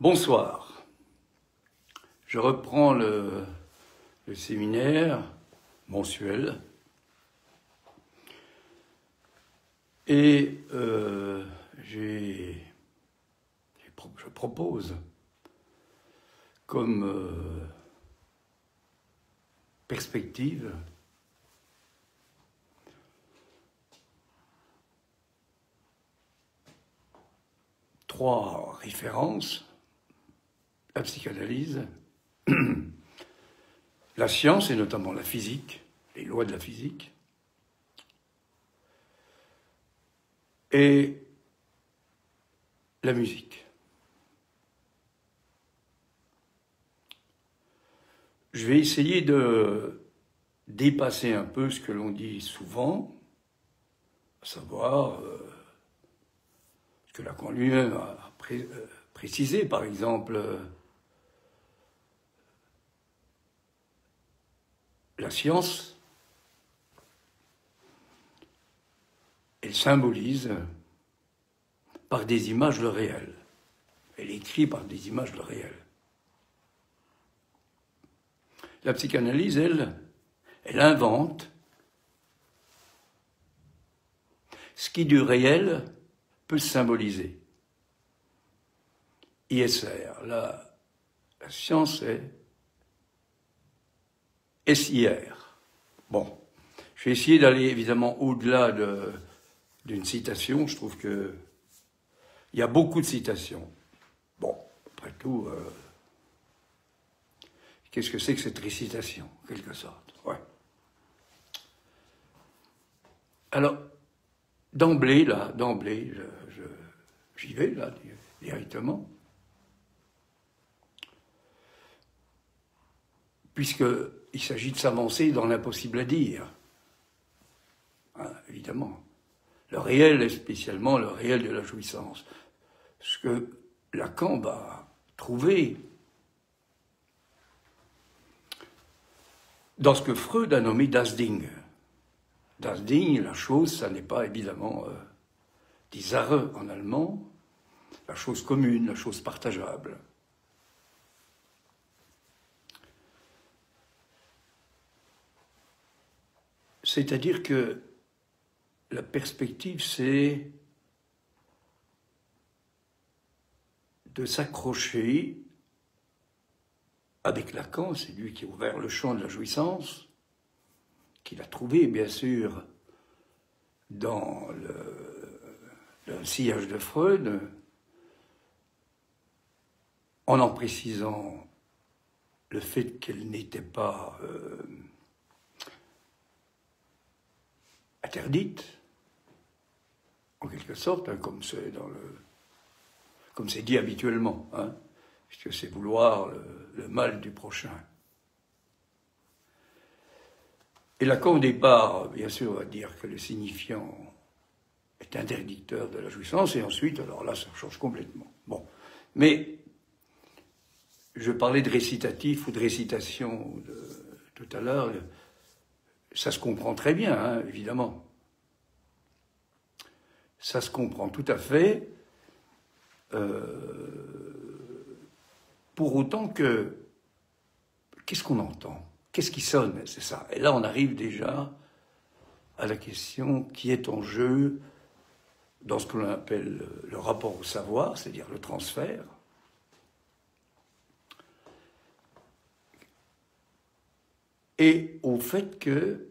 Bonsoir. Je reprends le séminaire mensuel et je propose comme perspective trois références: la psychanalyse, la science et notamment la physique, les lois de la physique, et la musique. Je vais essayer de dépasser un peu ce que l'on dit souvent, à savoir ce que Lacan lui-même a précisé, par exemple, la science, elle symbolise par des images le réel. Elle écrit par des images le réel. La psychanalyse, elle invente ce qui du réel peut se symboliser. ISR, la science est SIR. Bon, je vais essayer d'aller évidemment au-delà d'une citation. Je trouve que il y a beaucoup de citations. Bon, après tout, qu'est-ce que c'est que cette récitation, en quelque sorte? Ouais. Alors, d'emblée, j'y vais, là, directement. Puisqu'il s'agit de s'avancer dans l'impossible à dire. Hein, évidemment. Le réel, et spécialement le réel de la jouissance. Ce que Lacan va trouver dans ce que Freud a nommé das Ding. Das Ding, la chose, ça n'est pas évidemment die Sache en allemand, la chose commune, la chose partageable. C'est-à-dire que la perspective, c'est de s'accrocher avec Lacan, c'est lui qui a ouvert le champ de la jouissance, qu'il a trouvé, bien sûr, dans le sillage de Freud, en précisant le fait qu'elle n'était pas interdite, en quelque sorte, hein, comme c'est dit habituellement, hein, puisque c'est vouloir le mal du prochain. Et Lacan, au départ, bien sûr, va dire que le signifiant est interdicteur de la jouissance, et ensuite, alors là, ça change complètement. Bon, mais je parlais de récitatif ou de récitation tout à l'heure, ça se comprend très bien, hein, évidemment. Ça se comprend tout à fait, pour autant que, qu'est-ce qu'on entend? Qu'est-ce qui sonne? C'est ça. Et là, on arrive déjà à la question qui est en jeu dans ce que l'on appelle le rapport au savoir, c'est-à-dire le transfert. Et au fait que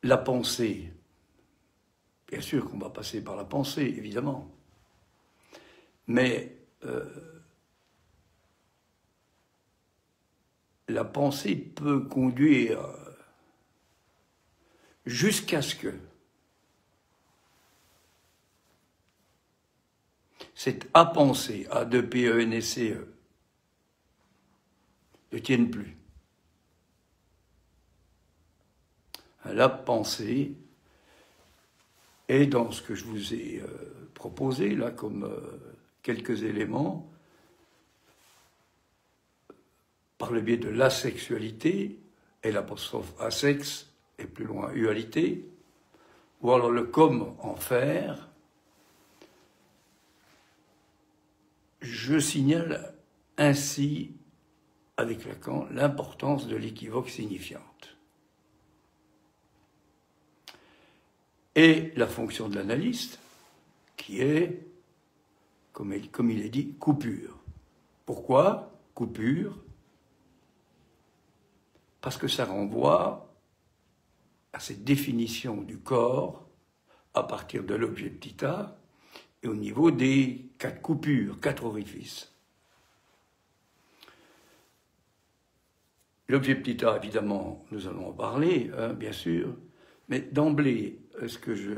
la pensée, bien sûr qu'on va passer par la pensée, évidemment, mais la pensée peut conduire jusqu'à ce que cette à-pensée, A2PENSCE, ne tienne plus. La pensée est dans ce que je vous ai proposé, là, comme quelques éléments, par le biais de l'asexualité, et l'apostrophe asex, et plus loin, ualité, ou alors le comment en faire, je signale ainsi, avec Lacan, l'importance de l'équivoque signifiante. Et la fonction de l'analyste, qui est, comme il est dit, coupure. Pourquoi coupure? Parce que ça renvoie à cette définition du corps à partir de l'objet petit a et au niveau des 4 coupures, 4 orifices. L'objet petit a, évidemment, nous allons en parler, hein, bien sûr, mais d'emblée, est-ce que je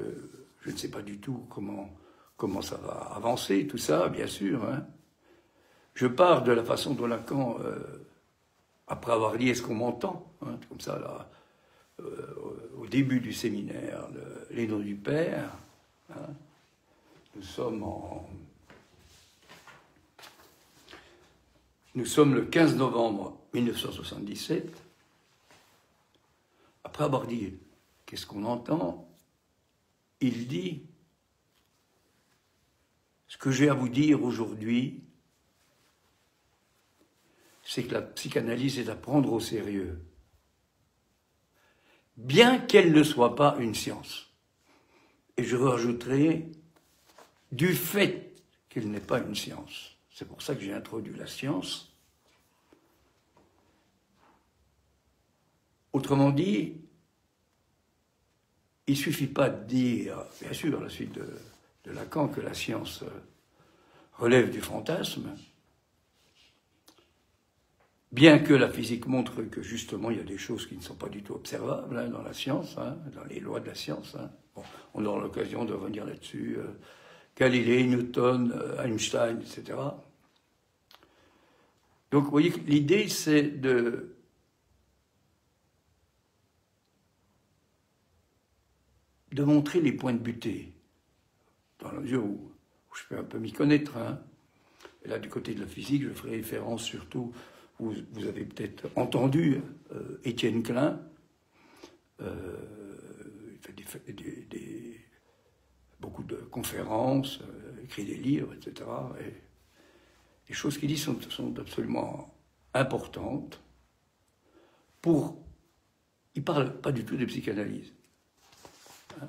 ne sais pas du tout comment ça va avancer, tout ça, bien sûr. Hein. Je pars de la façon dont Lacan, après avoir dit « est-ce qu'on m'entend hein, ?» comme ça, là, au début du séminaire, les noms du Père, hein, nous sommes le 15 novembre 1977. Après avoir dit « qu'est-ce qu'on entend ?» il dit « ce que j'ai à vous dire aujourd'hui, c'est que la psychanalyse est à prendre au sérieux, bien qu'elle ne soit pas une science. » Et je rajouterai « du fait qu'elle n'est pas une science ». C'est pour ça que j'ai introduit la science. Autrement dit, il ne suffit pas de dire, bien sûr, à la suite de Lacan, que la science relève du fantasme, bien que la physique montre que, justement, il y a des choses qui ne sont pas du tout observables hein, dans la science, hein, dans les lois de la science. Hein. Bon, on aura l'occasion de revenir là-dessus. Galilée, Newton, Einstein, etc. Donc, vous voyez, l'idée, c'est de montrer les points de butée, dans la mesure où je peux un peu m'y connaître. Hein. Et là, du côté de la physique, je ferai référence surtout, vous avez peut-être entendu Étienne Klein, il fait beaucoup de conférences, écrit des livres, etc. Et les choses qu'il dit sont absolument importantes. Il ne parle pas du tout de psychanalyse. Hein.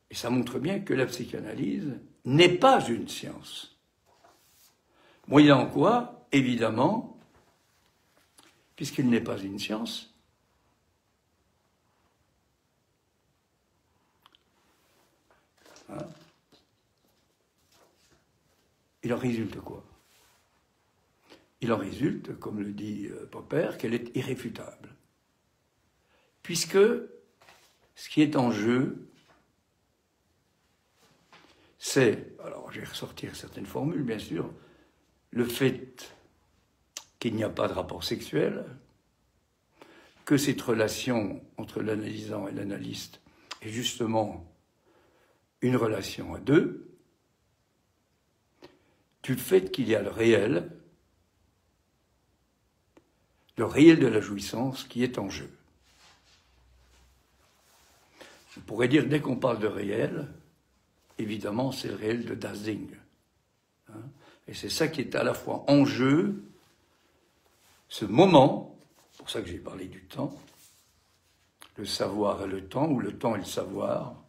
Et ça montre bien que la psychanalyse n'est pas une science. Moyennant quoi, évidemment, puisqu'il n'est pas une science, hein, il en résulte quoi? Il en résulte, comme le dit Popper, qu'elle est irréfutable. Puisque ce qui est en jeu, c'est, alors je vais ressortir certaines formules, bien sûr, le fait qu'il n'y a pas de rapport sexuel, que cette relation entre l'analysant et l'analyste est justement une relation à deux, du fait qu'il y a le réel de la jouissance qui est en jeu. On pourrait dire, dès qu'on parle de réel, évidemment, c'est le réel de Dasing. Hein, et c'est ça qui est à la fois en jeu, ce moment, c'est pour ça que j'ai parlé du temps, le savoir et le temps, ou le temps et le savoir,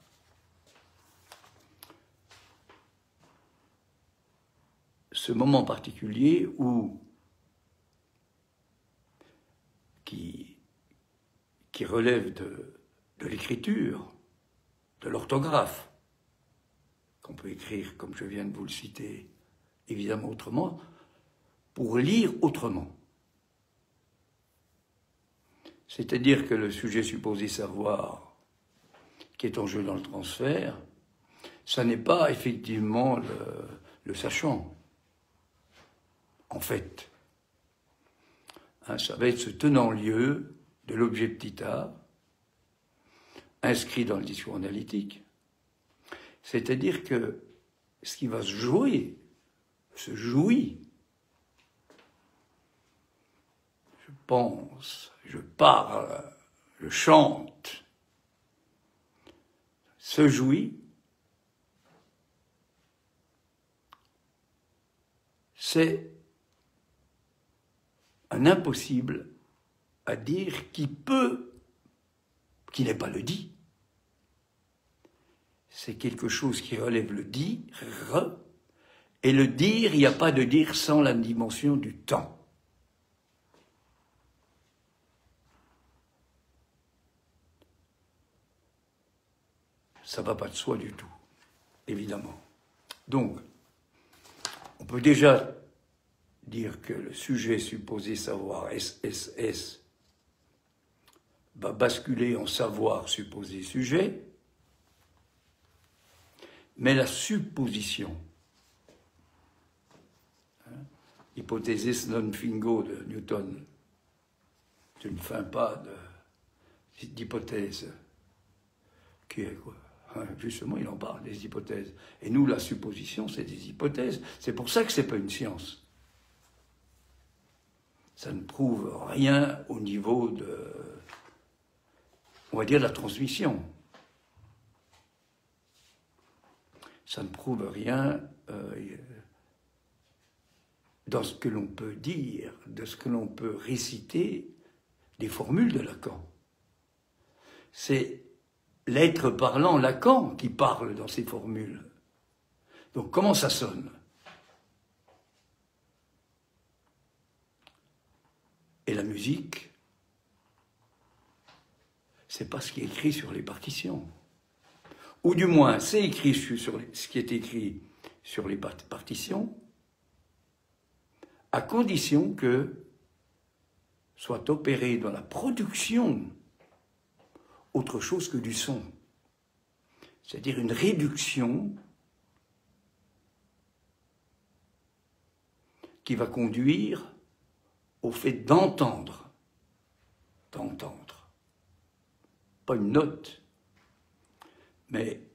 ce moment particulier qui relève de l'écriture, de l'orthographe, qu'on peut écrire, comme je viens de vous le citer, évidemment autrement, pour lire autrement. C'est-à-dire que le sujet supposé savoir, qui est en jeu dans le transfert, ça n'est pas effectivement le sachant, en fait. Hein, ça va être ce tenant-lieu de l'objet petit a, inscrit dans le discours analytique. C'est-à-dire que ce qui va se jouer, se jouit, je pense, je parle, je chante, se jouit, c'est un impossible à dire qui n'est pas le dit. C'est quelque chose qui relève le dire, et le dire, il n'y a pas de dire sans la dimension du temps. Ça ne va pas de soi du tout, évidemment. Donc, on peut déjà dire que le sujet supposé savoir SSS va basculer en savoir supposé sujet, mais la supposition, hypothesis non fingo de Newton, c'est une fin pas d'hypothèse, qui est quoi? Justement, il en parle, des hypothèses. Et nous, la supposition, c'est des hypothèses. C'est pour ça que ce n'est pas une science. Ça ne prouve rien au niveau de, on va dire, de la transmission. Ça ne prouve rien dans ce que l'on peut dire, de ce que l'on peut réciter des formules de Lacan. C'est l'être parlant Lacan qui parle dans ces formules. Donc comment ça sonne? Et la musique, c'est pas ce qui est écrit sur les partitions. Ou du moins, c'est écrit sur ce qui est écrit sur les partitions, à condition que soit opéré dans la production autre chose que du son. C'est-à-dire une réduction qui va conduire au fait d'entendre. D'entendre. Pas une note, mais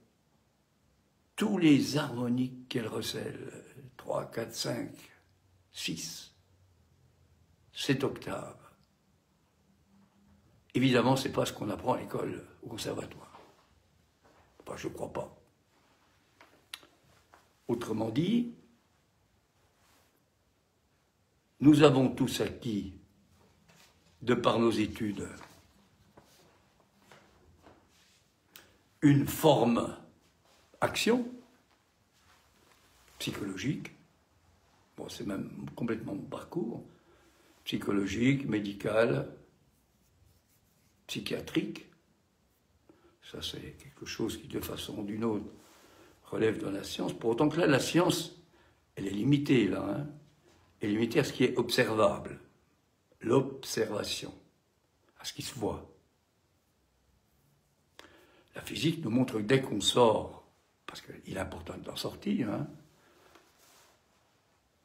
tous les harmoniques qu'elle recèle, 3, 4, 5, 6, 7 octaves. Évidemment, ce n'est pas ce qu'on apprend à l'école, au conservatoire. Enfin, je ne crois pas. Autrement dit, nous avons tous acquis, de par nos études, une forme action psychologique. Bon, c'est même complètement mon parcours. Psychologique, médical, psychiatrique, ça c'est quelque chose qui, de façon ou d'une autre, relève de la science. Pour autant que là, la science, elle est limitée, là, hein. Elle est limitée à ce qui est observable, l'observation, à ce qui se voit. La physique nous montre que dès qu'on sort, parce qu'il est important d'en sortir, hein,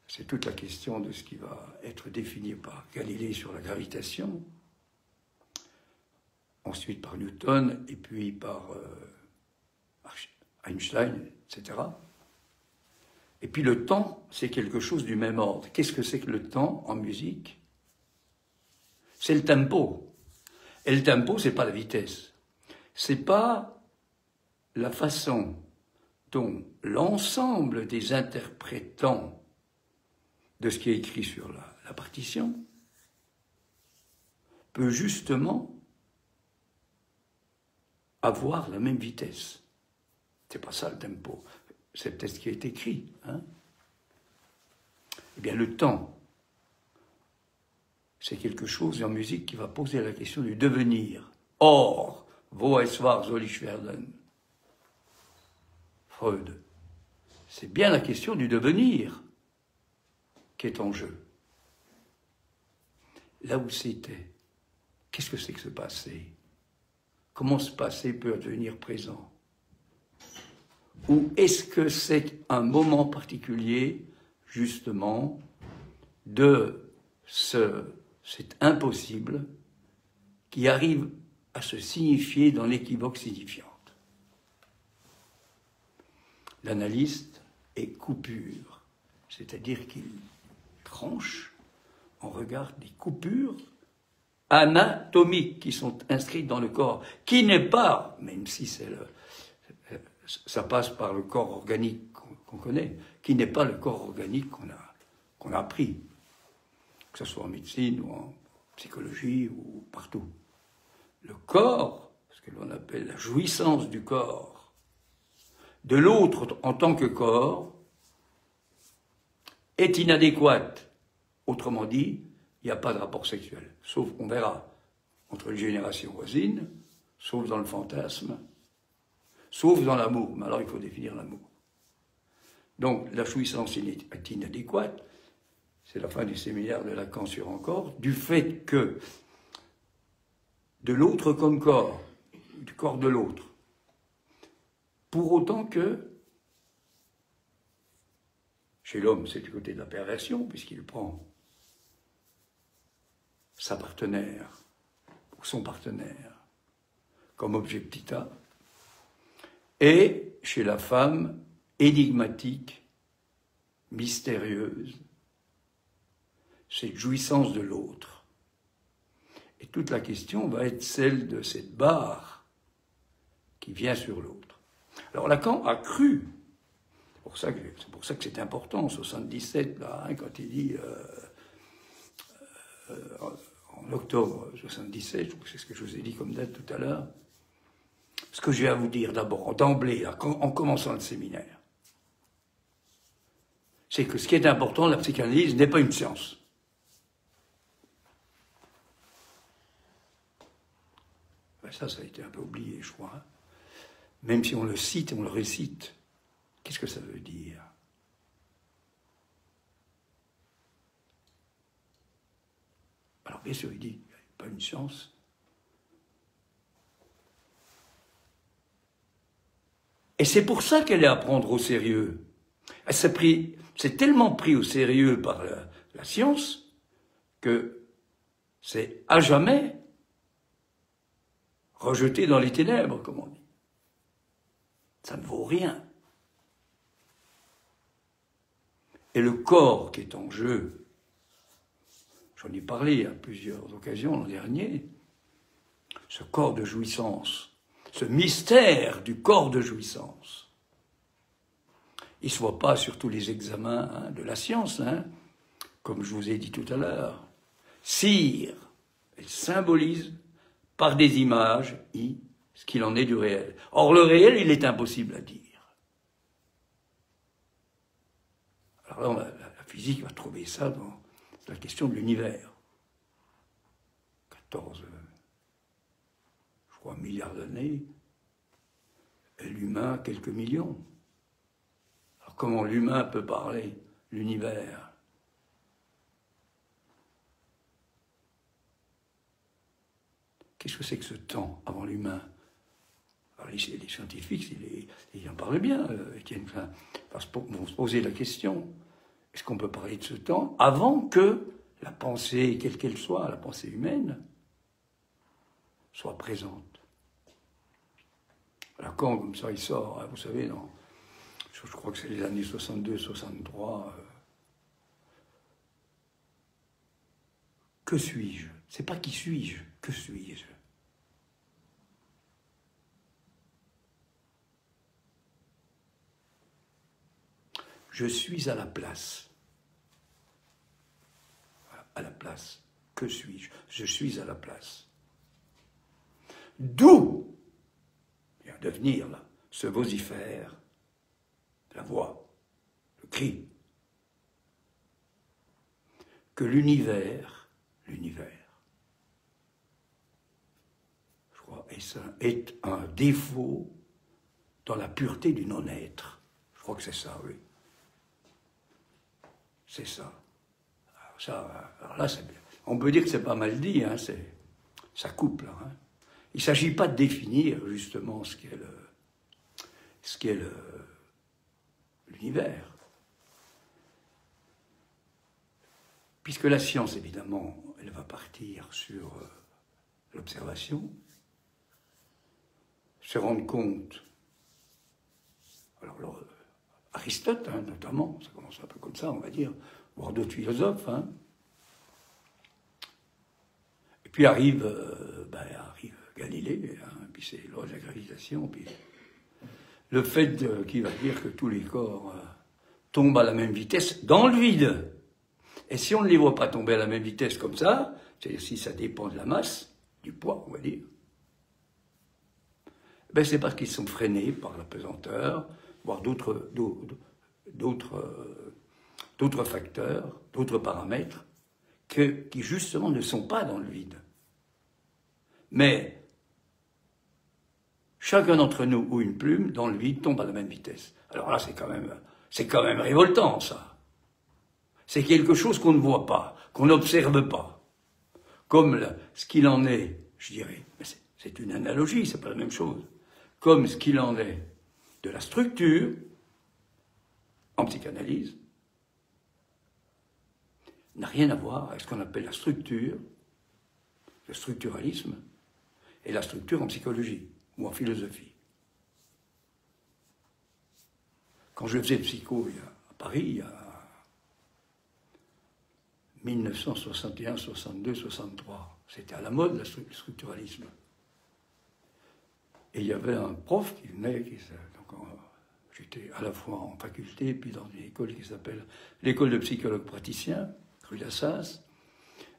c'est toute la question de ce qui va être défini par Galilée sur la gravitation, ensuite par Newton, et puis par Einstein, etc. Et puis le temps, c'est quelque chose du même ordre. Qu'est-ce que c'est que le temps en musique? C'est le tempo. Et le tempo, c'est pas la vitesse. C'est pas la façon dont l'ensemble des interprétants de ce qui est écrit sur la partition peut justement avoir la même vitesse. C'est pas ça le tempo. C'est peut-être ce qui est écrit. Hein? Eh bien, le temps, c'est quelque chose en musique qui va poser la question du devenir. Or, wo es war, soll ich werden? Freud. C'est bien la question du devenir qui est en jeu. Là où c'était, qu'est-ce que c'est que ce passé? Comment ce passé peut devenir présent? Ou est-ce que c'est un moment particulier, justement, de cet impossible qui arrive à se signifier dans l'équivoque signifiante? L'analyste est coupure, c'est-à-dire qu'il tranche en regard des coupures anatomiques qui sont inscrites dans le corps, qui n'est pas, même si c'est ça passe par le corps organique qu'on connaît, qui n'est pas le corps organique qu'on a appris, que ce soit en médecine ou en psychologie ou partout. Le corps, ce que l'on appelle la jouissance du corps, de l'autre en tant que corps, est inadéquate. Autrement dit, il n'y a pas de rapport sexuel, sauf qu'on verra entre les générations voisines, sauf dans le fantasme, sauf dans l'amour. Mais alors il faut définir l'amour. Donc la jouissance est inadéquate, c'est la fin du séminaire de Lacan sur encore, du fait que de l'autre comme corps, du corps de l'autre, pour autant que chez l'homme c'est du côté de la perversion, puisqu'il prend sa partenaire, ou son partenaire, comme objet petit a, et chez la femme, énigmatique, mystérieuse, cette jouissance de l'autre. Et toute la question va être celle de cette barre qui vient sur l'autre. Alors Lacan a cru, c'est pour ça que c'est important, en 77, là, hein, quand il dit, en octobre 77, c'est ce que je vous ai dit comme date tout à l'heure, ce que je vais vous dire d'abord, d'emblée, en commençant le séminaire, c'est que ce qui est important, la psychanalyse n'est pas une science. Ben ça a été un peu oublié, je crois. Hein. Même si on le cite et on le récite, qu'est-ce que ça veut dire? Alors bien sûr, il dit, il n'y a pas une science. Et c'est pour ça qu'elle est à prendre au sérieux. Elle s'est tellement pris au sérieux par la science que c'est à jamais rejeté dans les ténèbres, comme on dit. Ça ne vaut rien. Et le corps qui est en jeu, j'en ai parlé à plusieurs occasions l'an dernier, ce corps de jouissance, ce mystère du corps de jouissance, il ne se voit pas sur tous les examens de la science, hein, comme je vous ai dit tout à l'heure. Cyr, elle symbolise par des images ce qu'il en est du réel. Or, le réel, il est impossible à dire. Alors là, la physique va trouver ça dans la question de l'univers. 14, je crois, milliards d'années, et l'humain, quelques millions. Alors comment l'humain peut parler, l'univers? Qu'est-ce que c'est que ce temps avant l'humain? Alors les scientifiques, ils en parlent bien, Étienne Klein, vont se poser la question, est-ce qu'on peut parler de ce temps avant que la pensée, quelle qu'elle soit, la pensée humaine, soit présente? Lacan, comme ça, il sort, hein, vous savez, je crois que c'est les années 62, 63. Que suis-je? C'est pas qui suis-je, que suis-je? Je suis à la place. À la place. Que suis-je? Je suis à la place. D'où vient de venir, là, ce vocifère, la voix, le cri, que l'univers, je crois, est un défaut dans la pureté du non-être. Je crois que c'est ça, oui. C'est ça. Alors là, on peut dire que c'est pas mal dit, hein, ça coupe là. Hein. Il ne s'agit pas de définir justement ce qu'est l'univers. Puisque la science, évidemment, elle va partir sur l'observation, se rendre compte. Alors Aristote, hein, notamment, ça commence un peu comme ça, on va dire, voire d'autres philosophes. Hein. Et puis arrive Galilée, hein, puis c'est loi de la gravitation, puis le fait qui va dire que tous les corps tombent à la même vitesse dans le vide. Et si on ne les voit pas tomber à la même vitesse comme ça, c'est-à-dire si ça dépend de la masse, du poids, on va dire, ben c'est parce qu'ils sont freinés par la pesanteur, voire d'autres facteurs, d'autres paramètres, qui justement ne sont pas dans le vide. Mais chacun d'entre nous ou une plume, dans le vide, tombe à la même vitesse. Alors là, c'est quand même révoltant, ça. C'est quelque chose qu'on ne voit pas, qu'on n'observe pas. Comme ce qu'il en est, je dirais, mais c'est une analogie, c'est pas la même chose. Comme ce qu'il en est de la structure, en psychanalyse, n'a rien à voir avec ce qu'on appelle la structure, le structuralisme, et la structure en psychologie ou en philosophie. Quand je faisais psycho à Paris, il y a 1961, 62, 63, c'était à la mode, le structuralisme. Et il y avait un prof qui venait, j'étais à la fois en faculté, puis dans une école qui s'appelle l'école de psychologues praticiens, rue d'Assas.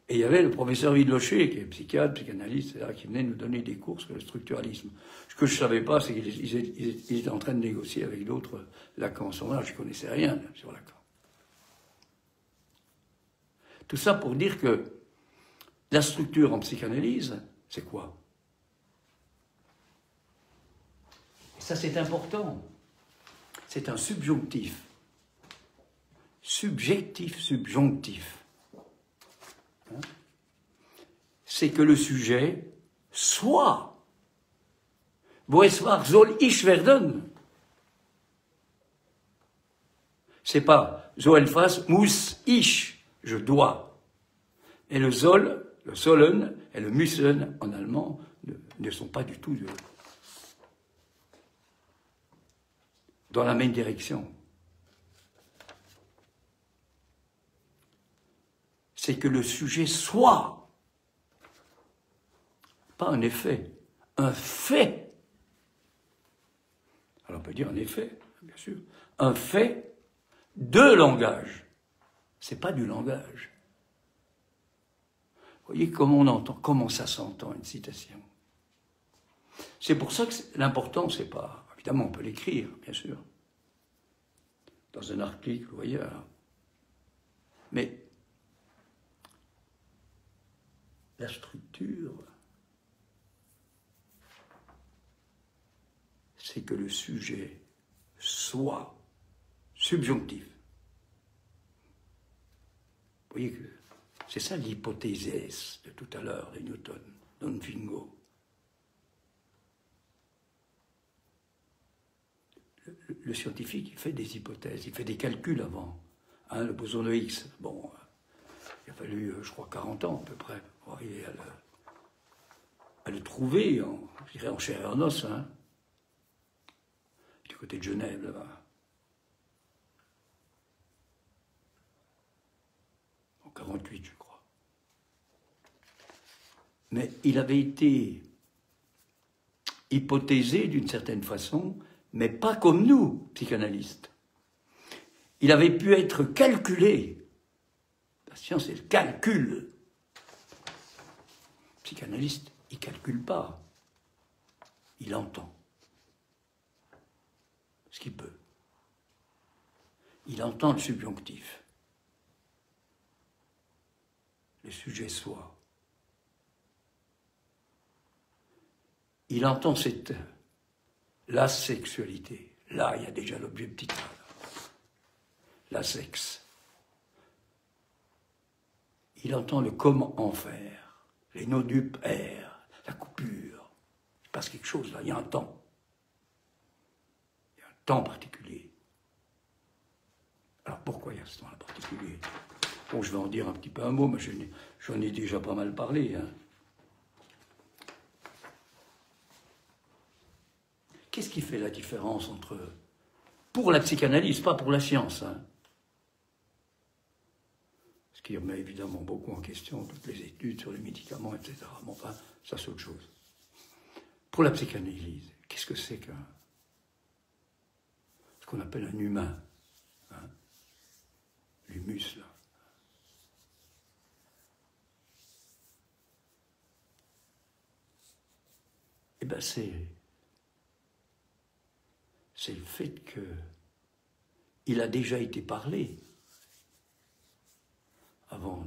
Et il y avait le professeur Vidlocher, qui est psychiatre, psychanalyste, etc., qui venait nous donner des cours sur le structuralisme. Ce que je ne savais pas, c'est qu'ils étaient en train de négocier avec d'autres Lacan. En ce moment-là, je ne connaissais rien sur Lacan. Tout ça pour dire que la structure en psychanalyse, c'est quoi? Et ça, c'est important. C'est un subjonctif. Subjectif, subjonctif. Hein? C'est que le sujet soit. Wo es war, soll ich werden. C'est pas so etwas muss ich, je dois. Et le soll, le sollen et le müssen en allemand ne sont pas du tout dans la même direction. C'est que le sujet soit, pas un effet, un fait. Alors on peut dire un effet, bien sûr, un fait de langage. C'est pas du langage. Vous voyez comment on entend, comment ça s'entend une citation. C'est pour ça que l'important, c'est pas, évidemment on peut l'écrire, bien sûr, dans un article ou ailleurs, mais la structure, c'est que le sujet soit subjonctif. Vous voyez que c'est ça l'hypothèse de tout à l'heure de Newton, non fingo. Le scientifique, il fait des hypothèses, il fait des calculs avant. Hein, le boson de Higgs, bon, il a fallu, je crois, 40 ans à peu près pour arriver à le trouver, je dirais en chair et en os, hein, du côté de Genève, là-bas. En 48, je crois. Mais il avait été hypothésé d'une certaine façon, mais pas comme nous, psychanalystes. Il avait pu être calculé. La science, c'est le calcul. Le psychanalyste, il ne calcule pas. Il entend ce qu'il peut. Il entend le subjonctif. Le sujet soit. Il entend la sexualité. Là, il y a déjà l'objet petit a. La sexe. Il entend le comment en faire, les nodupes air, la coupure. Il passe quelque chose là, il y a un temps. Il y a un temps particulier. Alors pourquoi il y a ce temps-là particulier? Bon, je vais en dire un petit peu un mot, mais j'en ai déjà pas mal parlé. Hein. Qu'est-ce qui fait la différence entre... Pour la psychanalyse, pas pour la science, hein. Ce qui remet évidemment beaucoup en question toutes les études sur les médicaments, etc. Mais enfin, ça c'est autre chose. Pour la psychanalyse, qu'est-ce que c'est qu'un ce qu'on appelle un humain, hein, l'humus, là. Eh bien, c'est le fait qu'il a déjà été parlé avant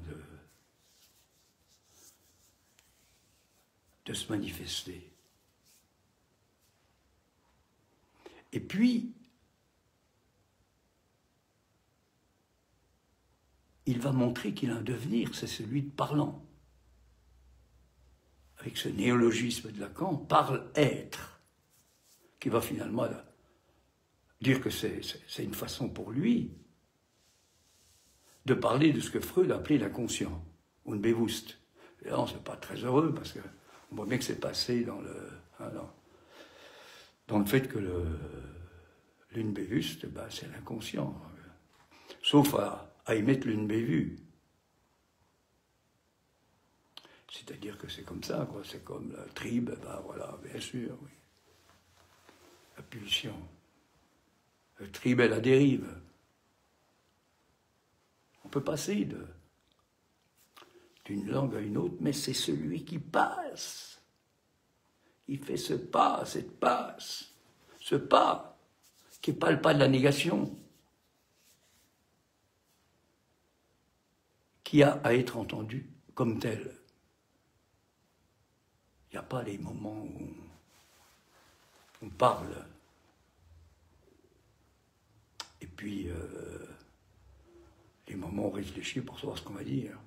de se manifester. Et puis, il va montrer qu'il a un devenir, c'est celui de parlant. Avec ce néologisme de Lacan, parle-être, qui va finalement dire que c'est une façon pour lui de parler de ce que Freud appelait l'inconscient, Unbewusst. Et là, c'est pas très heureux, parce qu'on voit bien que c'est passé dans le fait que l'Unbewusst, ben, c'est l'inconscient. Sauf à y mettre l'Unbevu. C'est-à-dire que c'est comme ça, quoi. C'est comme la tribe, ben voilà, bien sûr, oui. La pulsion. Le tribe est la dérive. On peut passer d'une langue à une autre, mais c'est celui qui passe. Il fait ce pas, cette passe. Ce pas, qui n'est pas le pas de la négation, qui a à être entendu comme tel. Il n'y a pas les moments où on parle. Et puis, les moments où on réfléchit pour savoir ce qu'on va dire.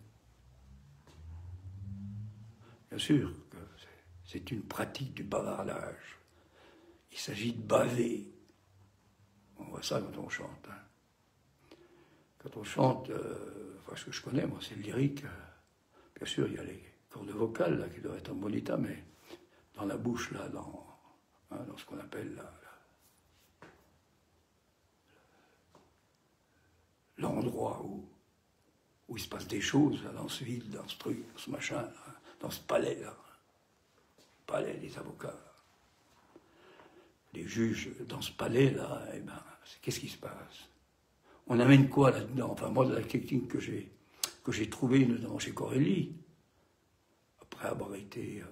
Bien sûr que c'est une pratique du bavardage. Il s'agit de baver. On voit ça quand on chante. Hein. Quand on chante, enfin, ce que je connais, moi, c'est le lyrique. Bien sûr, il y a les cordes vocales là, qui doivent être en bon état, mais dans la bouche, là, dans ce qu'on appelle l'endroit où il se passe des choses, là, dans ce vide, dans ce truc, dans ce machin, là, dans ce palais-là. Le palais des avocats. Les juges, dans ce palais-là, eh ben, qu'est-ce qui se passe? On amène quoi là-dedans? Enfin, moi, de la technique que j'ai trouvée, notamment chez Corelli, après avoir été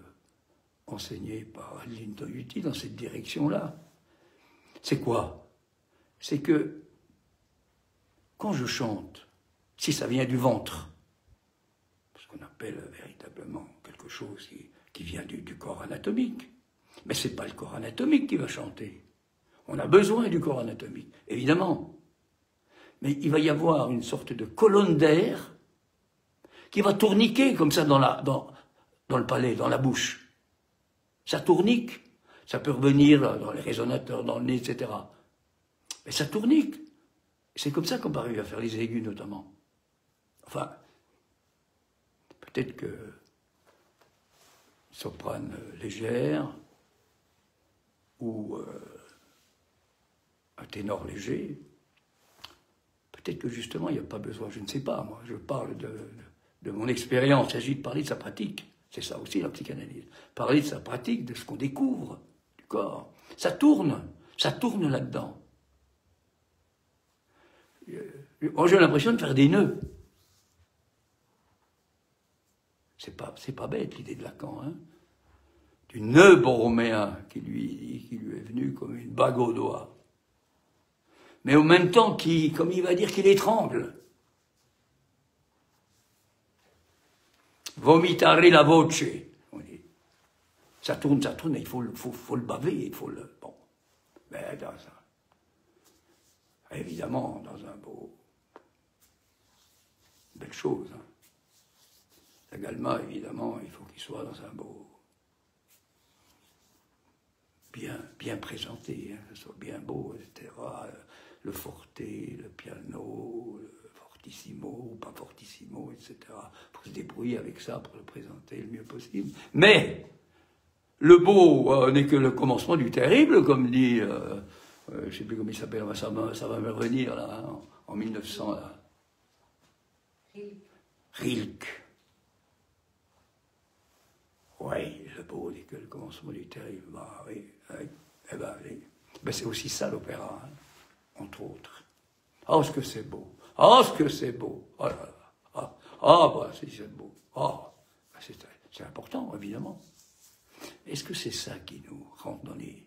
enseigné par Adeline Togliatti dans cette direction-là, c'est quoi? C'est que quand je chante, si ça vient du ventre, ce qu'on appelle véritablement quelque chose qui vient du corps anatomique, mais ce n'est pas le corps anatomique qui va chanter. On a besoin du corps anatomique, évidemment. Mais il va y avoir une sorte de colonne d'air qui va tourniquer comme ça dans le palais, dans la bouche. Ça tournique. Ça peut revenir dans les résonateurs, dans le nez, etc. Mais ça tournique. C'est comme ça qu'on arrive à faire les aigus, notamment. Enfin, peut-être que soprane légère ou un ténor léger, peut-être que justement, il n'y a pas besoin, je ne sais pas, moi, je parle de mon expérience, il s'agit de parler de sa pratique. C'est ça aussi la psychanalyse. Parler de sa pratique, de ce qu'on découvre du corps. Ça tourne là-dedans. Moi, j'ai l'impression de faire des nœuds. C'est pas bête, l'idée de Lacan, hein. Du nœud borroméen qui lui est venu comme une bague au doigt. Mais en même temps, comme il va dire, qu'il étrangle. Vomitare la voce, on dit. Ça tourne, il faut le baver, il faut le... Bon. Mais dans ça. Évidemment, dans un beau... Belle chose. Hein. La Galma, évidemment, il faut qu'il soit dans un beau... Bien présenté, hein, que ce soit bien beau, etc. Le forte, le piano, le fortissimo, ou pas fortissimo, etc. Pour se débrouiller avec ça, pour le présenter le mieux possible. Mais le beau n'est que le commencement du terrible, comme dit, je ne sais plus comment il s'appelle, ça va me revenir là, hein, en 1900. Là. Rilke. Oui, le beau n'est que le commencement du terrible. Bah, oui, oui. Eh ben, c'est aussi ça l'opéra. Hein. entre autres. Oh, ce que c'est beau! Oh, ce que c'est beau! Oh là là! Bah, c'est beau! Oh, bah, c'est important, évidemment. Est-ce que c'est ça qui nous rentre dans les...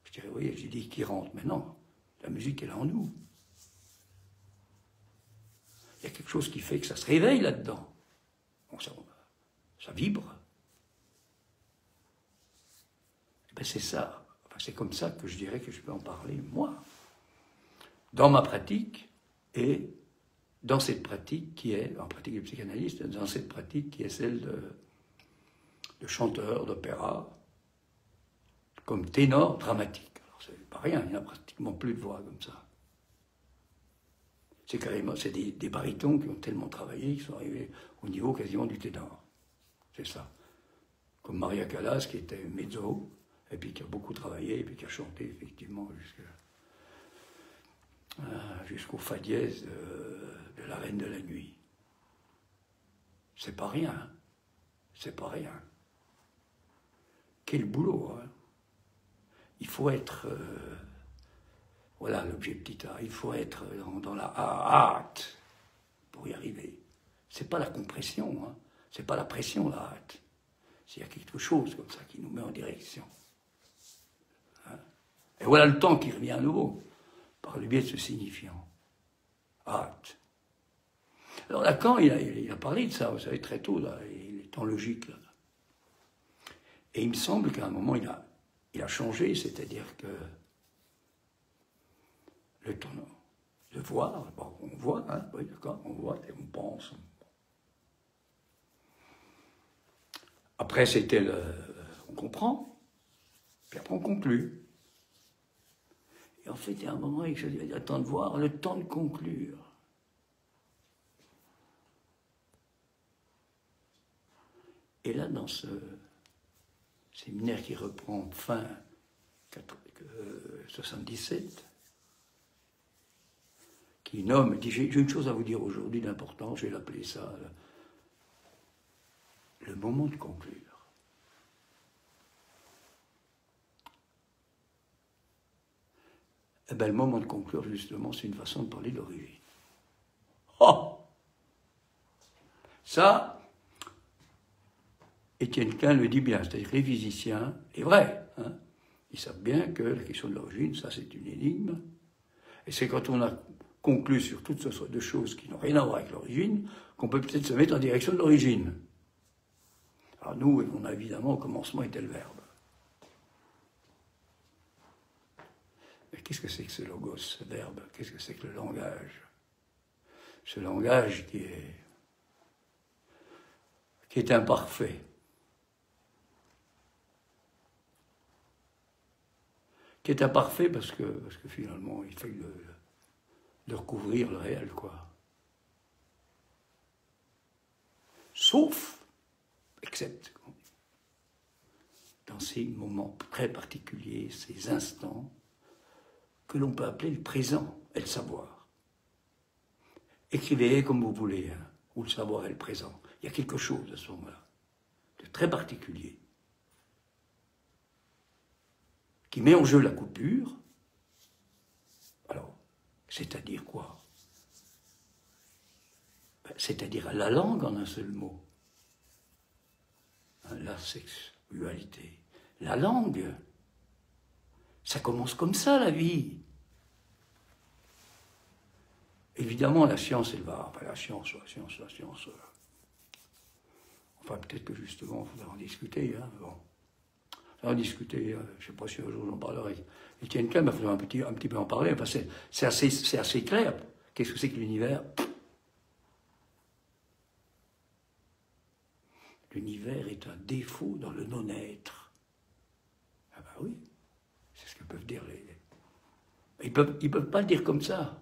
Je dirais, oui, j'ai dit qui rentre, mais non. La musique, elle est en nous. Il y a quelque chose qui fait que ça se réveille là-dedans. Bon, ça vibre. Ben c'est ça. Enfin, c'est comme ça que je dirais que je peux en parler, moi. Dans ma pratique, et dans cette pratique qui est, en pratique de psychanalyste, dans cette pratique qui est celle de chanteur d'opéra, comme ténor dramatique. Alors, c'est pas rien, il n'y a pratiquement plus de voix comme ça. C'est carrément, c'est des barytons qui ont tellement travaillé, qui sont arrivés au niveau quasiment du ténor. C'est ça. Comme Maria Callas, qui était mezzo, et puis qui a beaucoup travaillé, et puis qui a chanté, effectivement, jusqu'au fa dièse de la Reine de la Nuit. C'est pas rien. Hein. C'est pas rien. Quel boulot, hein. Il faut être... voilà l'objet petit A. Il faut être dans la hâte pour y arriver. C'est pas la compression, hein. C'est pas la pression, la hâte. Il y a quelque chose comme ça qui nous met en direction. Hein. Et voilà le temps qui revient à nouveau, par le biais de ce signifiant. Hâte. Alors Lacan, il a parlé de ça, vous savez, très tôt, là, les temps logiques. Là. Et il me semble qu'à un moment, il a changé, c'est-à-dire que le temps de voir, bon, on voit, hein, oui, d'accord, on voit et on pense. Après, c'était on comprend, puis après on conclut. Et en fait, il y a un moment où je dis, le temps de voir, le temps de conclure. Et là, dans ce séminaire qui reprend fin 77, qui nomme, dit, j'ai une chose à vous dire aujourd'hui d'important, je vais l'appeler ça, le moment de conclure. Eh bien, le moment de conclure, justement, c'est une façon de parler de l'origine. Oh! Ça, Étienne Klein le dit bien, c'est-à-dire que les physiciens, et vrai, hein, ils savent bien que la question de l'origine, ça c'est une énigme, et c'est quand on a conclu sur toutes sortes de choses qui n'ont rien à voir avec l'origine, qu'on peut peut-être se mettre en direction de l'origine. Alors nous, on a évidemment, au commencement était le verbe. Mais qu'est-ce que c'est que ce logos, ce verbe? Qu'est-ce que c'est que le langage? Ce langage qui est imparfait. Qui est imparfait parce que finalement, il fait de recouvrir le réel, quoi. Sauf, excepte, dans ces moments très particuliers, ces instants, que l'on peut appeler le présent et le savoir. Écrivez comme vous voulez, hein, où le savoir et le présent. Il y a quelque chose à ce moment-là, de très particulier, qui met en jeu la coupure. Alors, c'est-à-dire quoi? C'est-à-dire la langue en un seul mot. La sexualité. La langue, ça commence comme ça, la vie. Évidemment, la science, elle va... Enfin, la science... Enfin, peut-être que justement, il faudra en discuter, hein, bon. On va discuter, je ne sais pas si un jour j'en parlerai. Étienne Klein, il faudra un petit peu en parler. Enfin, c'est assez clair. Qu'est-ce que c'est que l'univers? L'univers est un défaut dans le non-être. Ah ben oui, c'est ce que peuvent dire les... Ils peuvent pas le dire comme ça.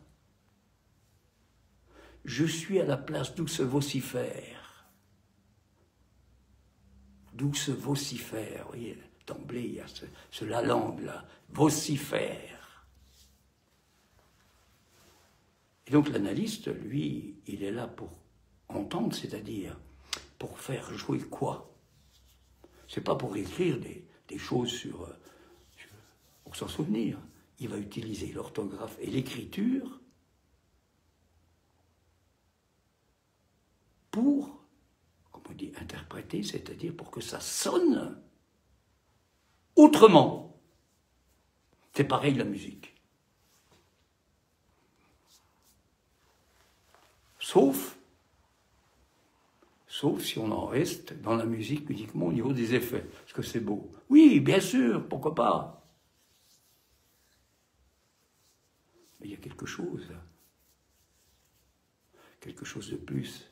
Je suis à la place d'où se vocifère. D'où se vocifère, vous voyez, d'emblée, il y a la langue là, vocifère. Et donc l'analyste, lui, il est là pour entendre, c'est-à-dire pour faire jouer quoi? C'est pas pour écrire des choses pour s'en souvenir. il va utiliser l'orthographe et l'écriture pour, comme on dit, interpréter, c'est-à-dire pour que ça sonne autrement. C'est pareil la musique. Sauf si on en reste dans la musique uniquement au niveau des effets. Parce que c'est beau. Oui, bien sûr, pourquoi pas. Mais il y a quelque chose de plus.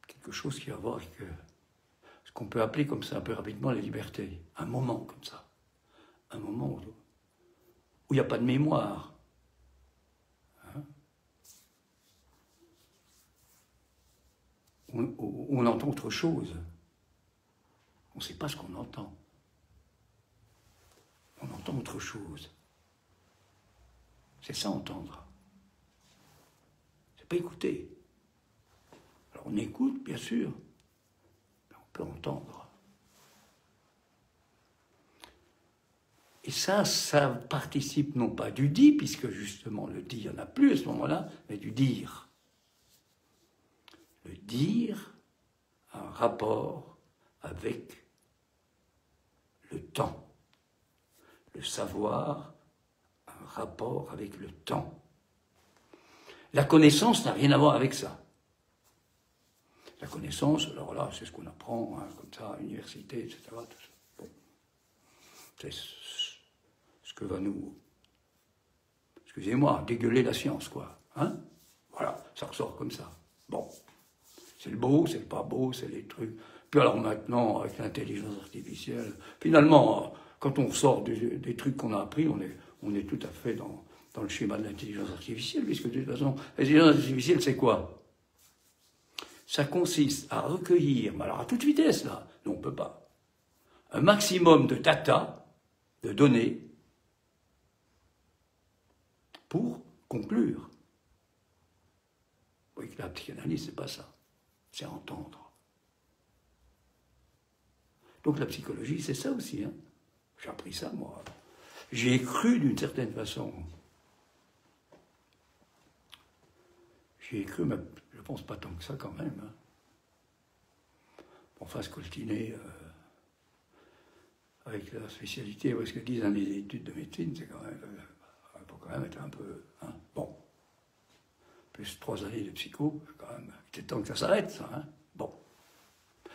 Quelque chose qui a à voir avec ce qu'on peut appeler comme ça un peu rapidement la liberté. Un moment comme ça. Un moment où il n'y a pas de mémoire. Hein? Où on entend autre chose. On ne sait pas ce qu'on entend. On entend autre chose. C'est ça, entendre. C'est pas écouter. Alors on écoute, bien sûr, mais on peut entendre. Et ça participe non pas du dit, puisque justement le dit, il n'y en a plus à ce moment-là, mais du dire. Le dire a un rapport avec le temps. Le savoir a un rapport avec le temps. La connaissance n'a rien à voir avec ça. La connaissance, alors là, c'est ce qu'on apprend, hein, comme ça, à l'université, etc. Bon. C'est ce que va nous, excusez-moi, dégueuler la science, quoi. Hein? Voilà, ça ressort comme ça. Bon. C'est le beau, c'est le pas beau, c'est les trucs. Puis alors maintenant, avec l'intelligence artificielle, finalement, quand on sort des trucs qu'on a appris, on est tout à fait dans le schéma de l'intelligence artificielle, puisque de toute façon, l'intelligence artificielle, c'est quoi? Ça consiste à recueillir, mais alors à toute vitesse, là, non, on ne peut pas, un maximum de data, de données, pour conclure. Vous voyez que la psychanalyse, c'est pas ça. C'est entendre. Donc la psychologie, c'est ça aussi. Hein. J'ai appris ça, moi. J'ai cru d'une certaine façon. J'ai cru, mais je ne pense pas tant que ça quand même. Hein. Enfin, scoltiner avec la spécialité, parce que 10 années d'études de médecine, c'est quand même... Il faut quand même être un peu... Hein. Bon. Plus 3 années de psycho, quand même. C'est temps que ça s'arrête, ça. Hein. Bon.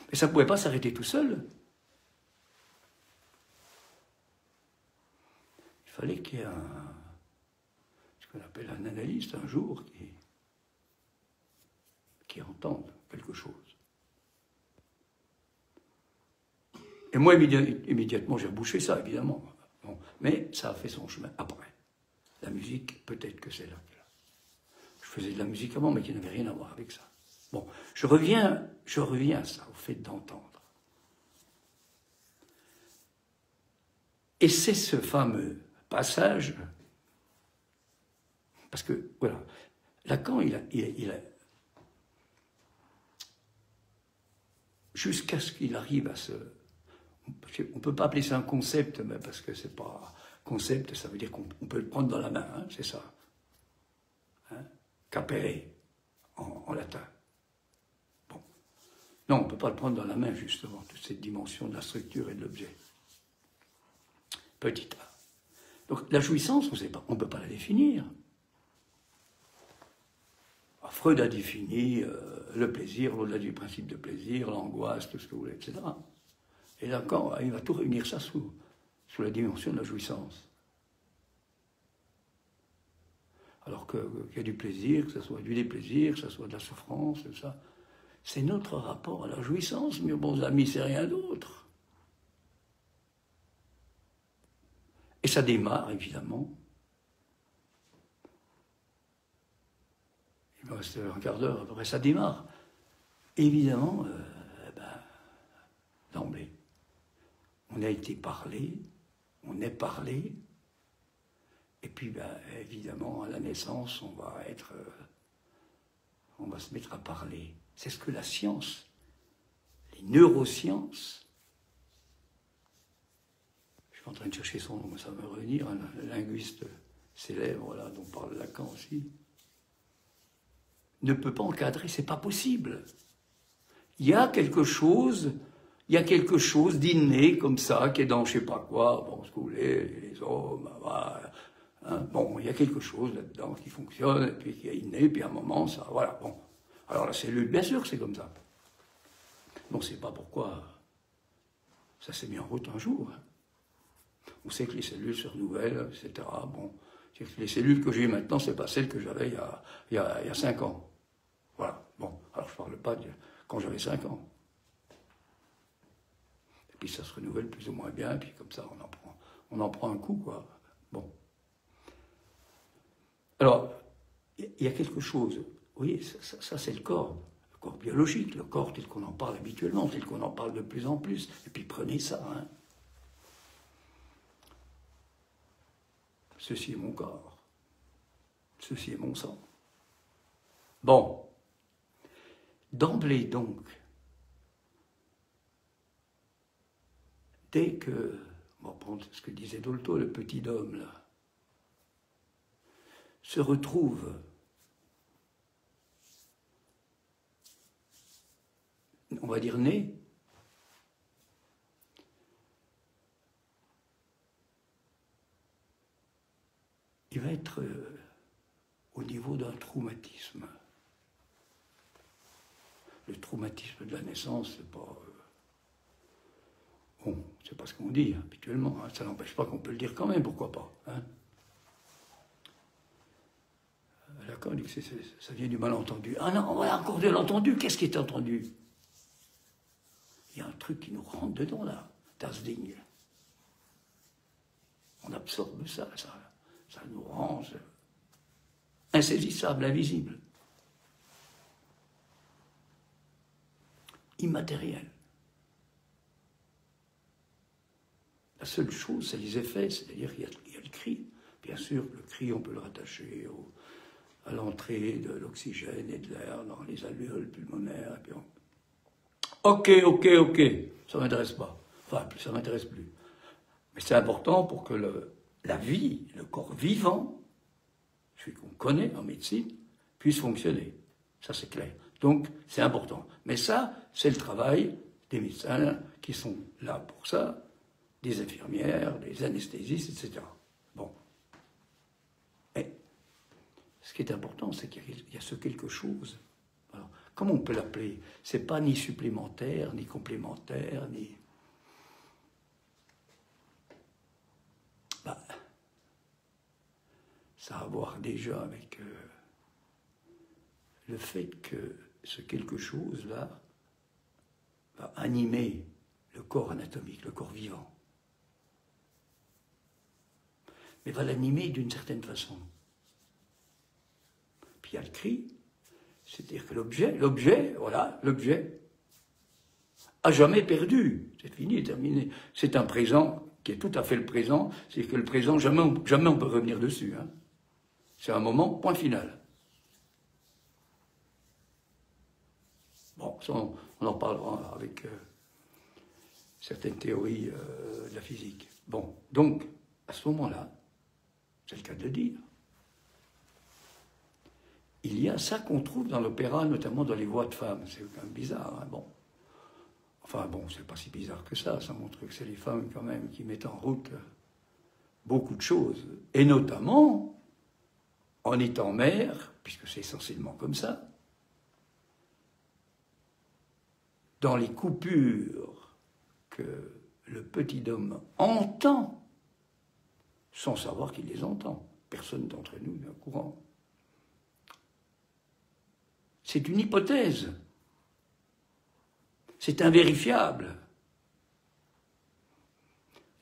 Mais ça ne pouvait pas s'arrêter tout seul. Il fallait qu'il y ait ce qu'on appelle un analyste un jour qui entende quelque chose. Et moi, immédiatement, j'ai rebouché ça, évidemment. Bon. Mais ça a fait son chemin après. La musique, peut-être que c'est là. Je faisais de la musique avant, mais qui n'avait rien à voir avec ça. Bon, je reviens à ça, au fait d'entendre. Et c'est ce fameux passage, parce que, voilà, Lacan, il a jusqu'à ce qu'il arrive à on ne peut pas appeler ça un concept, mais parce que c'est pas... Concept, ça veut dire qu'on peut le prendre dans la main, hein, c'est ça. Hein? Capere, en latin. Bon. Non, on ne peut pas le prendre dans la main, justement, toute cette dimension de la structure et de l'objet. Petit a. Donc, la jouissance, on ne peut pas la définir. Alors, Freud a défini le plaisir, au-delà du principe de plaisir, l'angoisse, tout ce que vous voulez, etc. Et Lacan, il va tout réunir ça sous la dimension de la jouissance. Alors qu'il y a du plaisir, que ce soit du déplaisir, que ce soit de la souffrance, tout ça. C'est notre rapport à la jouissance, mes bons amis, c'est rien d'autre. Et ça démarre, évidemment. Il me reste un quart d'heure, après ça démarre. Évidemment, d'emblée. On a été parlé, on est parlé, et puis évidemment, à la naissance, on va se mettre à parler. C'est ce que la science, les neurosciences, suis en train de chercher son nom, ça va me revenir, un linguiste célèbre, là, dont parle Lacan aussi, ne peut pas encadrer, c'est pas possible. Il y a quelque chose d'inné comme ça, qui est dans je sais pas quoi, bon, ce que vous voulez, les hommes, voilà, hein, bon, il y a quelque chose là-dedans qui fonctionne, et puis qui est inné, puis à un moment, ça, voilà, bon. Alors la cellule, bien sûr, c'est comme ça. On ne sait pas pourquoi ça s'est mis en route un jour. On sait que les cellules se renouvellent, etc. Bon, les cellules que j'ai maintenant, c'est pas celles que j'avais il y a 5 ans. Voilà, bon, alors je ne parle pas de quand j'avais 5 ans. Et puis ça se renouvelle plus ou moins bien, et puis comme ça, on en prend un coup, quoi. Bon. Alors, il y a quelque chose, vous voyez, ça c'est le corps biologique, le corps tel qu'on en parle habituellement, tel qu'on en parle de plus en plus. Et puis prenez ça, hein. Ceci est mon corps. Ceci est mon sang. Bon. D'emblée donc, dès que, on va prendre ce que disait Dolto, le petit homme là, se retrouve on va dire né, il va être au niveau d'un traumatisme. Le traumatisme de la naissance, c'est pas... bon, c'est pas ce qu'on dit habituellement, hein, ça n'empêche pas qu'on peut le dire quand même, pourquoi pas, hein. D'accord, il dit que ça vient du malentendu. Ah non, on a encore de l'entendu, qu'est-ce qui est entendu? Il y a un truc qui nous rentre dedans, là, das Ding. On absorbe ça nous rend insaisissable, invisible, immatériel. La seule chose, c'est les effets, c'est-à-dire qu'il y a le cri. Bien sûr, le cri, on peut le rattacher à l'entrée de l'oxygène et de l'air dans les alvéoles pulmonaires. Et puis Ok, ça ne m'intéresse pas. Enfin, ça ne m'intéresse plus. Mais c'est important pour que la vie, le corps vivant, celui qu'on connaît en médecine, puisse fonctionner. Ça, c'est clair. Donc, c'est important. Mais ça, c'est le travail des médecins qui sont là pour ça, des infirmières, des anesthésistes, etc. Bon. Et ce qui est important, c'est qu'il y a ce quelque chose. Alors, comment on peut l'appeler? C'est pas ni supplémentaire, ni complémentaire, ni... Bah, ça a à voir déjà avec le fait que ce quelque chose-là va animer le corps anatomique, le corps vivant. Mais va l'animer d'une certaine façon. Puis il y a le cri, c'est-à-dire que l'objet, voilà, l'objet a jamais perdu. C'est fini, terminé. C'est un présent qui est tout à fait le présent, c'est que le présent, jamais on peut revenir dessus, hein. C'est un moment, point final. Bon, ça, on en parlera avec certaines théories de la physique. Bon, donc, à ce moment-là, c'est le cas de le dire, il y a ça qu'on trouve dans l'opéra, notamment dans les voix de femmes. C'est quand même bizarre, hein, bon. Enfin bon, c'est pas si bizarre que ça montre que c'est les femmes quand même qui mettent en route beaucoup de choses. Et notamment, en étant mère, puisque c'est essentiellement comme ça, dans les coupures que le petit homme entend, sans savoir qu'il les entend. Personne d'entre nous n'est au courant. C'est une hypothèse. C'est invérifiable.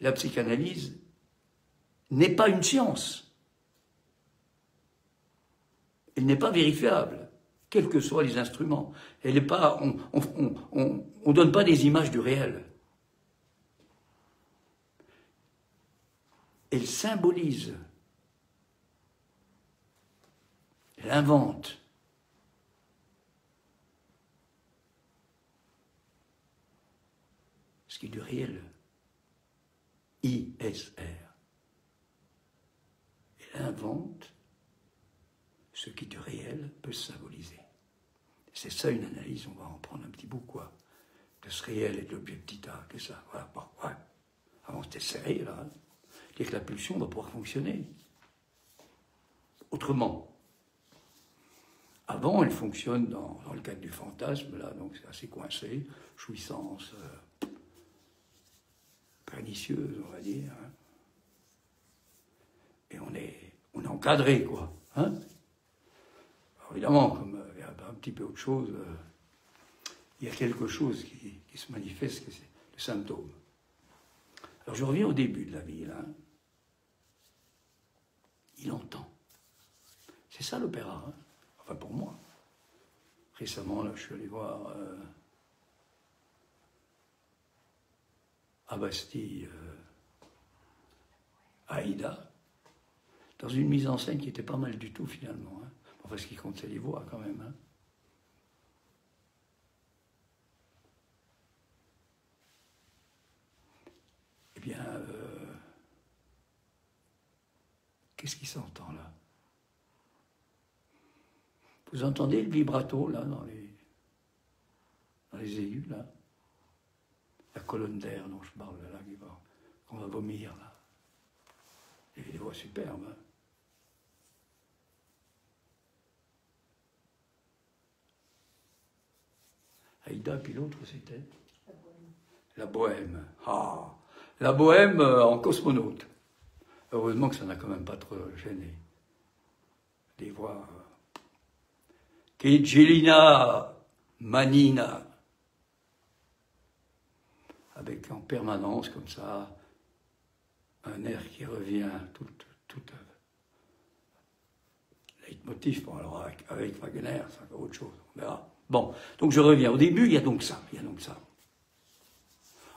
La psychanalyse n'est pas une science. Elle n'est pas vérifiable, quels que soient les instruments. Elle n'est pas, on donne pas des images du réel. Elle symbolise. Elle invente. Ce qui est du réel. I-S-R. Elle invente ce qui du réel peut se symboliser. C'est ça une analyse, on va en prendre un petit bout, quoi. De ce réel et de l'objet petit a, que ça. Voilà, bon, ouais. Avant c'était serré, là. Hein. C'est-à-dire que la pulsion va pouvoir fonctionner. Autrement. Avant, elle fonctionne dans le cadre du fantasme, là, donc c'est assez coincé, jouissance pernicieuse, on va dire. Hein. Et on est encadré, quoi. Hein. Alors, évidemment, comme il y a un petit peu autre chose, il y a quelque chose qui se manifeste, c'est le symptôme. Alors je reviens au début de la vie, là. Il entend. C'est ça l'opéra, hein. Enfin pour moi. Récemment, là, je suis allé voir à Bastille Aïda, dans une mise en scène qui était pas mal du tout finalement. Hein. Enfin, ce qui compte, c'est les voix quand même. Hein. Eh bien, qu'est-ce qui s'entend là? Vous entendez le vibrato là dans les aigus là? La colonne d'air dont je parle là, qu'on va vomir là. Il y a des voix superbes. Hein. Aïda, puis l'autre c'était la Bohème. Ah, la Bohème en cosmonaute. Heureusement que ça n'a quand même pas trop gêné. Des voix. Jelina Manina. Avec en permanence, comme ça, un air qui revient tout leitmotiv. Bon, alors avec Wagner, c'est encore autre chose, on verra. Bon, donc je reviens. Au début, il y a donc ça.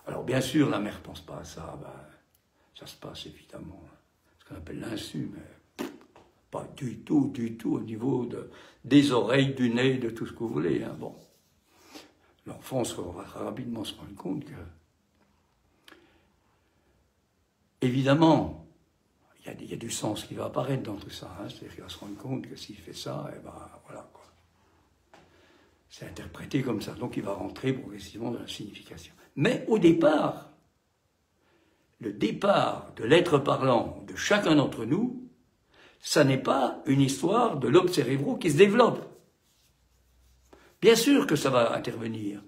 Alors, bien sûr, la mère ne pense pas à ça. Ben, ça se passe, évidemment, ce qu'on appelle l'insu, mais pas du tout au niveau des oreilles, du nez, de tout ce que vous voulez. Hein. Bon. L'enfant va rapidement se rendre compte que, évidemment, il y a du sens qui va apparaître dans tout ça. Hein. C'est-à-dire qu'il va se rendre compte que s'il fait ça, eh ben, voilà, quoi. C'est interprété comme ça. Donc, il va rentrer progressivement dans la signification. Mais au départ, le départ de l'être parlant de chacun d'entre nous, ça n'est pas une histoire de lobe cérébraux qui se développe. Bien sûr que ça va intervenir.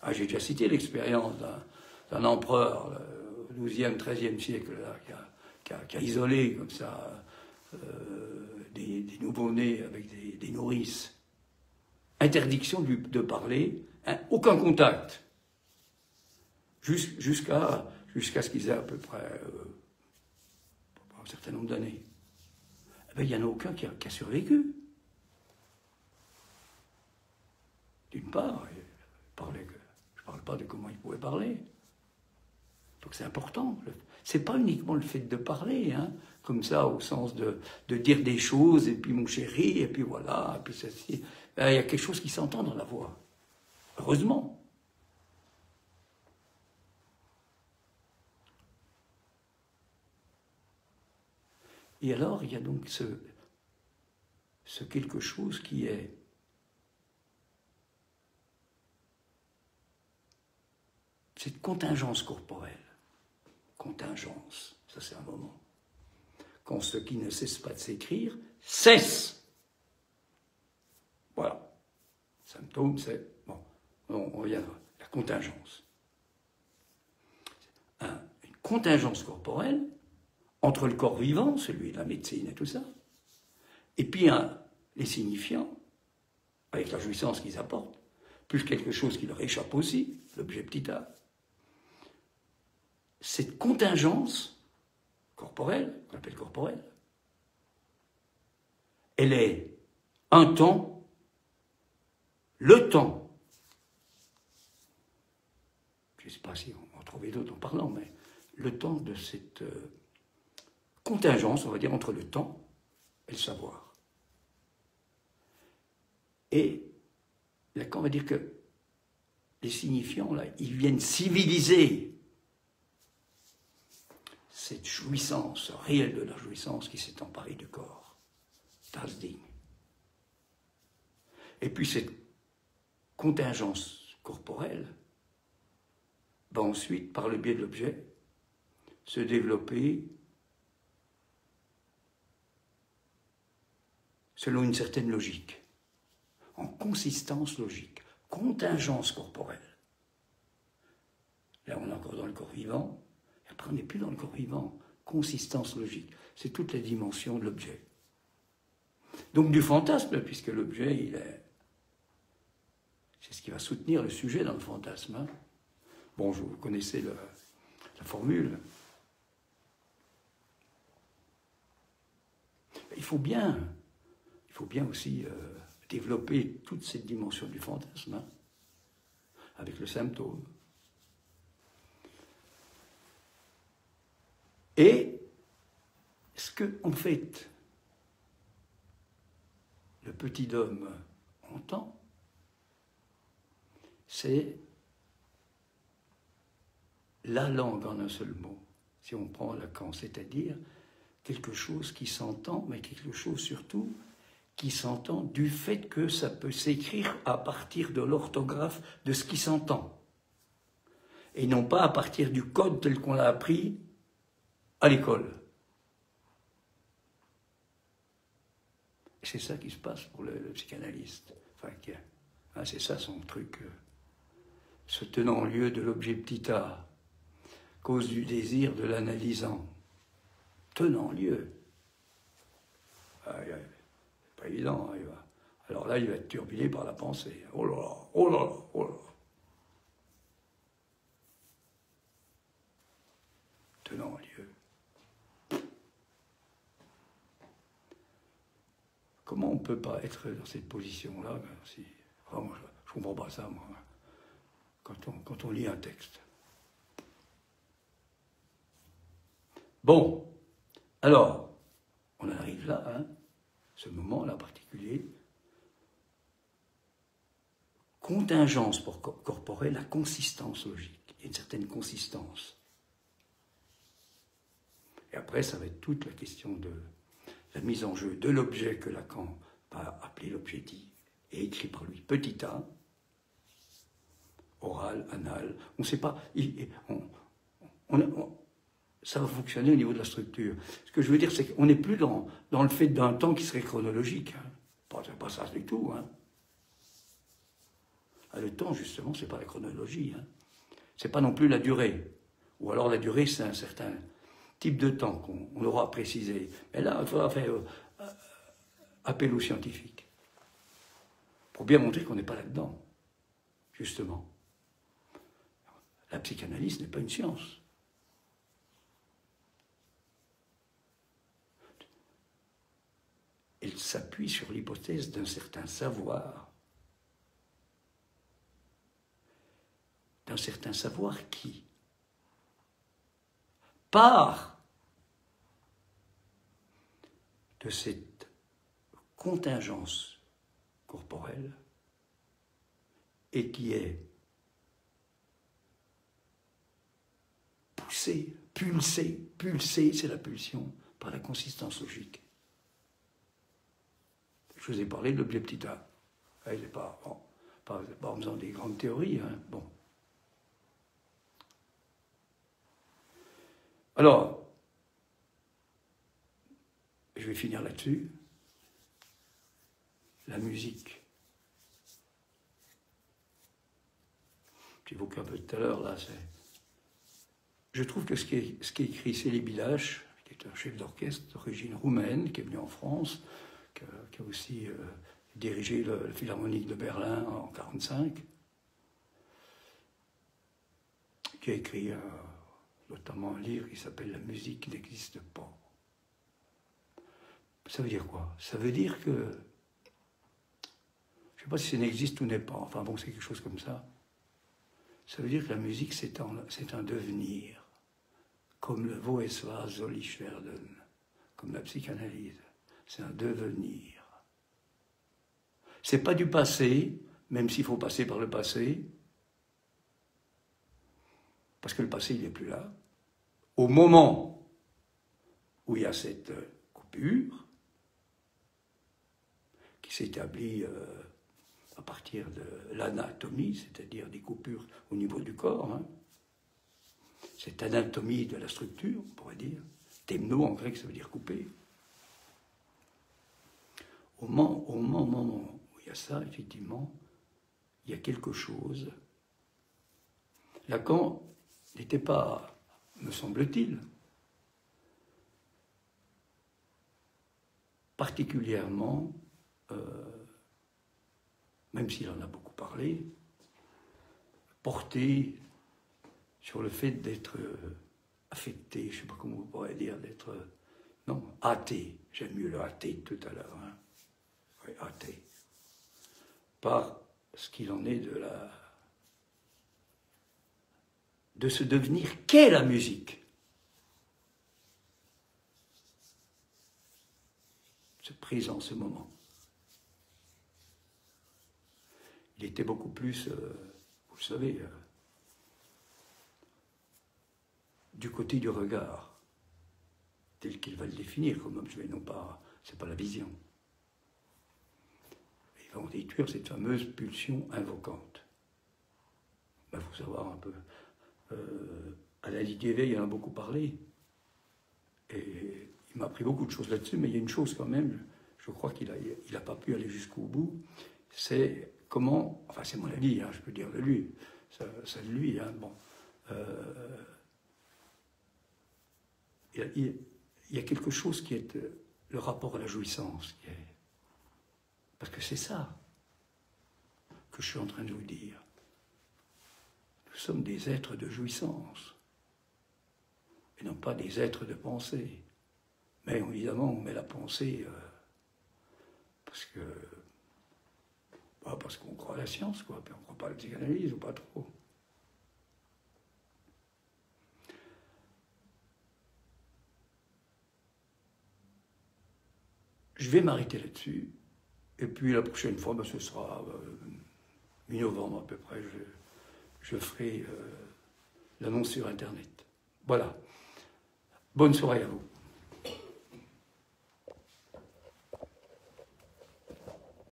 Ah, j'ai déjà cité l'expérience d'un empereur au XIIe, XIIIe siècle là, qui a isolé comme ça des nouveau-nés avec des nourrices. Interdiction de parler, hein, aucun contact. Jusqu'à ce qu'ils aient à peu près un certain nombre d'années. Eh bien, il n'y en a aucun qui a survécu. D'une part, je ne parle pas de comment il pouvait parler. Donc c'est important. C'est pas uniquement le fait de parler, hein, comme ça, au sens de dire des choses, et puis mon chéri, et puis voilà, et puis ceci. Il y a quelque chose qui s'entend dans la voix. Heureusement. Et alors, il y a donc ce quelque chose qui est cette contingence corporelle. Contingence, ça c'est un moment. Quand ce qui ne cesse pas de s'écrire cesse. Voilà. Symptôme, c'est... Bon, on reviendra. La contingence. Une contingence corporelle entre le corps vivant, celui de la médecine et tout ça, et puis les signifiants, avec la jouissance qu'ils apportent, plus quelque chose qui leur échappe aussi, l'objet petit a. Cette contingence corporelle, qu'on appelle corporelle, elle est un temps, le temps. Je ne sais pas si on va en trouver d'autres en parlant, mais le temps de cette contingence, on va dire, entre le temps et le savoir. Et là, on va dire que les signifiants, là, ils viennent civiliser cette jouissance réelle de la jouissance qui s'est emparée du corps. Das Ding. Et puis cette contingence corporelle va ensuite, par le biais de l'objet, se développer selon une certaine logique, en consistance logique, contingence corporelle. Là, on est encore dans le corps vivant, et après on n'est plus dans le corps vivant, consistance logique. C'est toute la dimension de l'objet. Donc du fantasme, puisque l'objet, c'est ce qui va soutenir le sujet dans le fantasme. Hein. Bon, vous connaissez la formule. Il faut bien aussi développer toute cette dimension du fantasme, hein, avec le symptôme. Et ce que, en fait, le petit homme entend, c'est la langue en un seul mot, si on prend Lacan, c'est-à-dire quelque chose qui s'entend, mais quelque chose surtout qui s'entend du fait que ça peut s'écrire à partir de l'orthographe de ce qui s'entend, et non pas à partir du code tel qu'on l'a appris à l'école. C'est ça qui se passe pour le psychanalyste. Enfin, hein, c'est ça son truc. Se tenant en lieu de l'objet petit a, cause du désir de l'analysant. Tenant lieu. C'est pas évident. Hein, alors là, il va être turbulé par la pensée. Oh là là, oh là là, oh là là. Tenant lieu. Comment on ne peut pas être dans cette position-là si... enfin, moi, je ne comprends pas ça, moi, quand on lit un texte. Bon, alors, on en arrive là, hein, ce moment-là particulier. Contingence corporelle, la consistance logique. Il y a une certaine consistance. Et après, ça va être toute la question de la mise en jeu de l'objet que Lacan va appeler l'objet dit, et écrit par lui, petit a, oral, anal, on ne sait pas, ça va fonctionner au niveau de la structure. Ce que je veux dire, c'est qu'on n'est plus dans le fait d'un temps qui serait chronologique. Hein. Pas ça du tout. Hein. Le temps, justement, c'est pas la chronologie. Hein. C'est pas non plus la durée. Ou alors la durée, c'est un certain type de temps qu'on aura précisé. Mais là, il faudra faire appel aux scientifiques. Pour bien montrer qu'on n'est pas là-dedans, justement. La psychanalyse n'est pas une science. Elle s'appuie sur l'hypothèse d'un certain savoir qui part de cette contingence corporelle et qui est pulsée, c'est la pulsion, par la consistance logique. Je vous ai parlé de l'objet petit a. Pas en faisant des grandes théories. Hein. Bon. Alors, je vais finir là-dessus. La musique. J'évoquais un peu tout à l'heure, là, c'est... Je trouve que ce qui est écrit Célie Bilache, qui est un chef d'orchestre d'origine roumaine, qui est venu en France, qui a aussi dirigé le Philharmonique de Berlin en 1945, qui a écrit notamment un livre qui s'appelle « La musique n'existe pas ». Ça veut dire quoi? Ça veut dire que, je ne sais pas si ça n'existe ou n'est pas, enfin bon, c'est quelque chose comme ça. Ça veut dire que la musique, c'est un devenir, comme le Voeswa Zollichwerden, comme la psychanalyse. C'est un devenir. C'est pas du passé, même s'il faut passer par le passé, parce que le passé, il n'est plus là. Au moment où il y a cette coupure qui s'établit à partir de l'anatomie, c'est-à-dire des coupures au niveau du corps. Hein. Cette anatomie de la structure, on pourrait dire. Temno, en grec, ça veut dire couper. Au moment où il y a ça, effectivement, il y a quelque chose. Lacan n'était pas, me semble-t-il, particulièrement, même s'il en a beaucoup parlé, porté sur le fait d'être affecté, je ne sais pas comment on pourrait dire, d'être, non, athée, j'aime mieux le athée de tout à l'heure, hein. Oui, athée, par ce qu'il en est de ce devenir qu'est la musique. Ce présent, ce moment. Il était beaucoup plus, vous le savez, du côté du regard, tel qu'il va le définir comme objet, non pas, c'est pas la vision. Il va en détruire cette fameuse pulsion invocante. Il faut savoir un peu. À la Ligue d'éveil, il en a beaucoup parlé. Et il m'a appris beaucoup de choses là-dessus, mais il y a une chose quand même, je crois qu'il n'a pas pu aller jusqu'au bout, c'est comment, enfin c'est mon avis, hein, je peux dire de lui, ça de lui, hein, bon. Il y a quelque chose qui est le rapport à la jouissance, parce que c'est ça que je suis en train de vous dire. Nous sommes des êtres de jouissance, et non pas des êtres de pensée. Mais évidemment, on met la pensée parce qu'on croit à la science, quoi, puis on ne croit pas à la psychanalyse, ou pas trop. Je vais m'arrêter là-dessus, et puis la prochaine fois, ce sera mi-novembre à peu près, je ferai l'annonce sur Internet. Voilà. Bonne soirée à vous.